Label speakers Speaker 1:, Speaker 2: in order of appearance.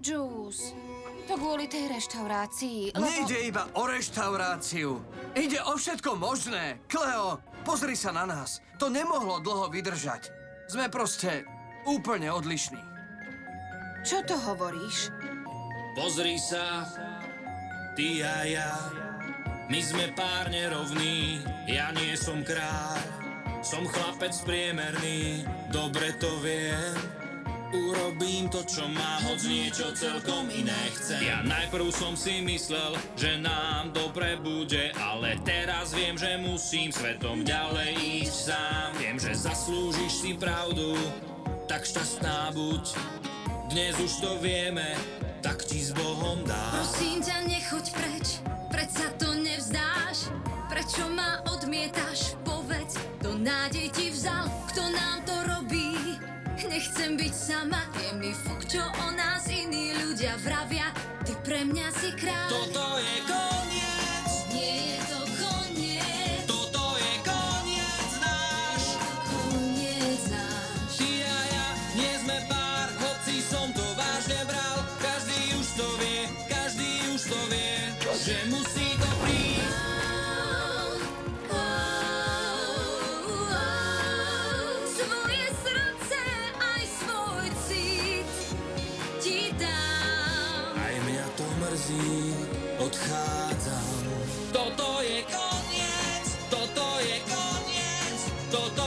Speaker 1: Juice, to kvôli tej reštaurácii, lebo...
Speaker 2: Nejde iba o reštauráciu. Ide o všetko možné. Cleo, pozri sa na nás. To nemohlo dlho vydržať. Sme proste úplne odlišní.
Speaker 1: Čo to hovoríš?
Speaker 3: Pozri sa, ty a ja, my sme pár nerovní, ja nie som kráľ, som chlapec priemerný, dobre to viem. Urobím to, čo má, hoď niečo celkom iné chcem. Ja najprv som si myslel, že nám dobre bude, ale teraz viem, že musím svetom ďalej ísť sám. Viem, že zaslúžiš si pravdu, tak šťastná buď. Dnes už to vieme, tak ti s Bohom dám.
Speaker 4: Prosím ťa, nechoď preč, predsa to nevzdáš. Prečo ma odmietaš, povedz, to nádej ti vzal, kto nám to robí. Nechcem byť sama, je mi fuk, čo o nás iní ľudia vravia. Ty pre mňa si kráľ.
Speaker 3: Toto je koniec,
Speaker 4: Nie je to koniec,
Speaker 3: toto je koniec náš.
Speaker 4: koniec náš.
Speaker 3: Ty a ja nie sme pár, hoci som to vážne bral. Každý už to vie, že musí to prísť.
Speaker 4: Svoje srdce aj svoj cit ti dám.
Speaker 3: Aj mňa to mrzí, odchádzam. Toto je koniec, toto je koniec, toto